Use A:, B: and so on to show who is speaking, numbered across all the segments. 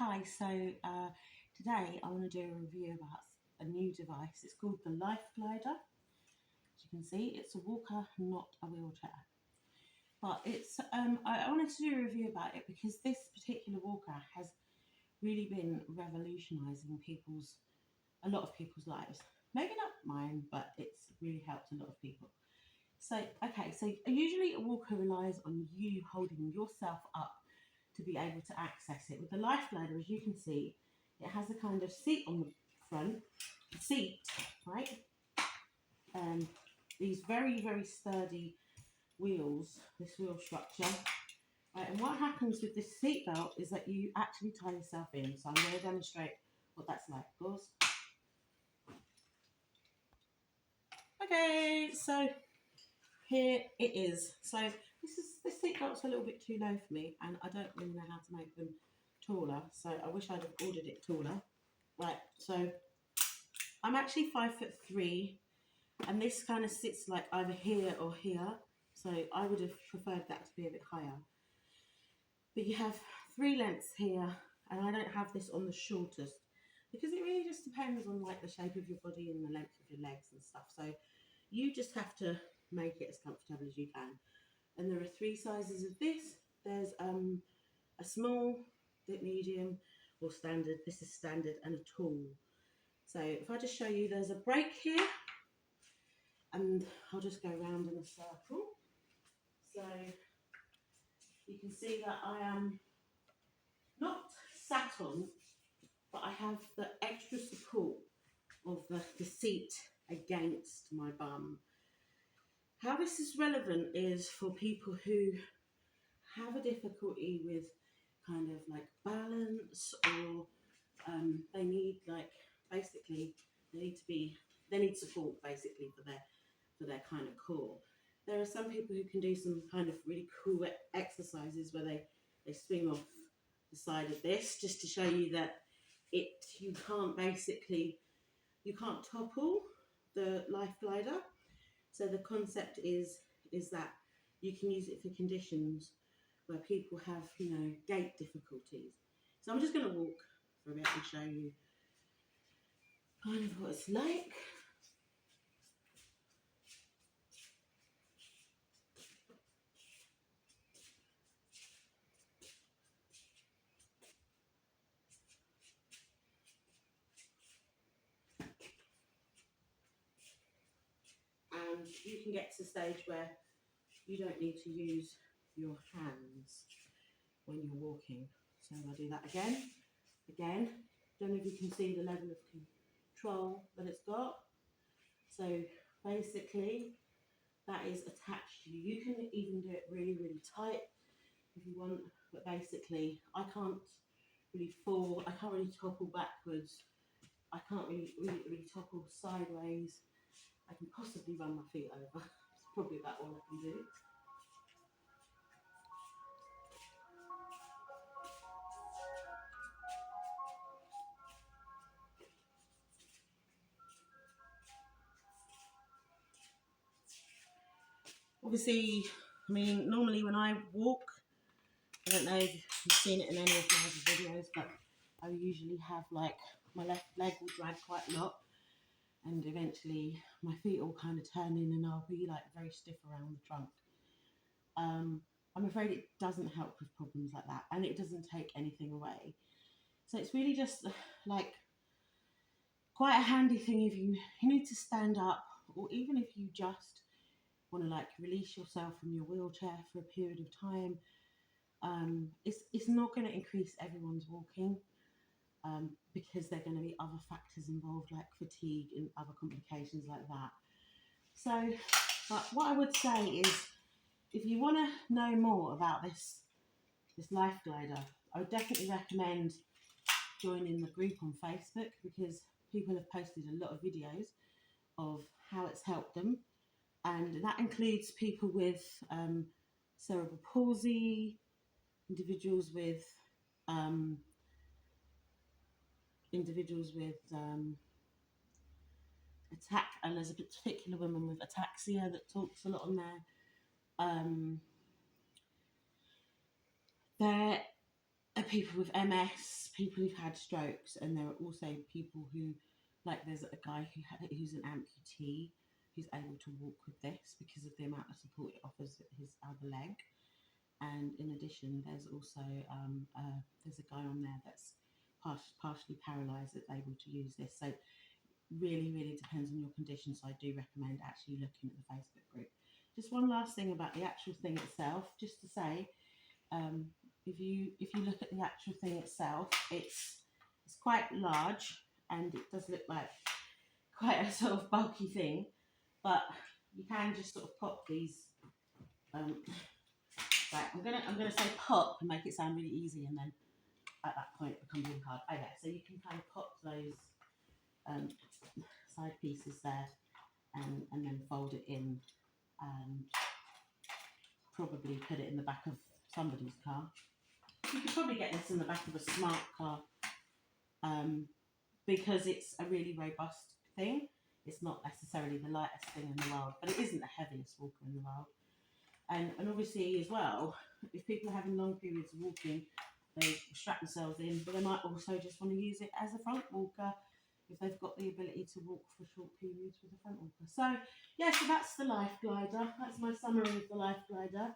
A: Hi, so today I want to do a review about a new device. It's called the Lifeglider. As you can see, it's a walker, not a wheelchair. But it's I wanted to do a review about it because this particular walker has really been revolutionising a lot of people's lives. Maybe not mine, but it's really helped a lot of people. So usually a walker relies on you holding yourself up to be able to access it. With the Lifeglider, as you can see, it has a kind of seat on the front, right? These very, very sturdy wheels, this wheel structure. Right, and what happens with this seat belt is that you actually tie yourself in. So I'm going to demonstrate what that's like. Pause. Okay, so here it is. So this seat belt's a little bit too low for me, and I don't really know how to make them taller. So I wish I'd have ordered it taller. Right, so I'm actually 5'3", and this kind of sits like either here or here. So I would have preferred that to be a bit higher. But you have 3 lengths here, and I don't have this on the shortest because it really just depends on like the shape of your body and the length of your legs and stuff. So you just have to make it as comfortable as you can. And there are 3 sizes of this. There's a small, medium, or standard. This is standard, and a tall. So if I just show you, there's a break here, and I'll just go round in a circle. So you can see that I am not sat on, but I have the extra support of the seat against my bum. How this is relevant is for people who have a difficulty with kind of like balance, or they need they need support basically for their kind of core. There are some people who can do some kind of really cool exercises where they swing off the side of this, just to show you that you can't topple the Lifeglider. So the concept is that you can use it for conditions where people have, gait difficulties. So I'm just going to walk for a bit and show you kind of what it's like. And you can get to the stage where you don't need to use your hands when you're walking. So I'll do that again. Don't know if you can see the level of control that it's got. So basically, that is attached to you. You can even do it really, really tight if you want, but basically, I can't really fall. I can't really topple backwards. I can't really topple sideways. I can possibly run my feet over. It's probably about all I can do. Obviously, I mean, normally when I walk, I don't know if you've seen it in any of my other videos, but I usually have like my left leg will drag quite a lot, and eventually my feet all kind of turn in, and I'll be like very stiff around the trunk. I'm afraid it doesn't help with problems like that, and it doesn't take anything away. So it's really just like quite a handy thing if you need to stand up, or even if you just want to like release yourself from your wheelchair for a period of time. It's not going to increase everyone's walking because there are going to be other factors involved like fatigue and other complications like that. So, but what I would say is, if you want to know more about this Lifeglider, I would definitely recommend joining the group on Facebook, because people have posted a lot of videos of how it's helped them, and that includes people with cerebral palsy, individuals with attack, and there's a particular woman with Ataxia that talks a lot on there. There are people with MS, it's people who've had strokes, and there are also people who, like, there's a guy who's an amputee who's able to walk with this because of the amount of support it offers his other leg. And in addition, there's also there's a guy on there that's partially paralysed that's able to use this. So really depends on your condition. So I do recommend actually looking at the Facebook group. Just one last thing about the actual thing itself, just to say, if you look at the actual thing itself, it's quite large, and it does look like quite a sort of bulky thing, but you can just sort of pop these. Right, I'm gonna say pop and make it sound really easy, and then at that point it becomes really hard. Okay, so you can kind of pop those side pieces there, and then fold it in, and probably put it in the back of somebody's car. You could probably get this in the back of a smart car, because it's a really robust thing. It's not necessarily the lightest thing in the world, but it isn't the heaviest walker in the world. And obviously as well, if people are having long periods of walking, they strap themselves in, but they might also just want to use it as a front walker if they've got the ability to walk for short periods with a front walker. So yeah, so that's the Lifeglider. That's my summary of the Lifeglider.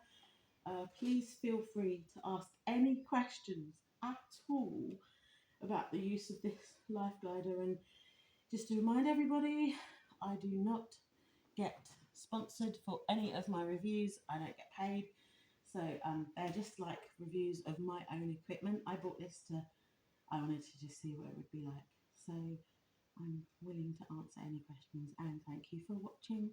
A: Please feel free to ask any questions at all about the use of this Lifeglider. And just to remind everybody, I do not get sponsored for any of my reviews. I don't get paid. So they're just like reviews of my own equipment. I bought this I wanted to just see what it would be like. So I'm willing to answer any questions, and thank you for watching.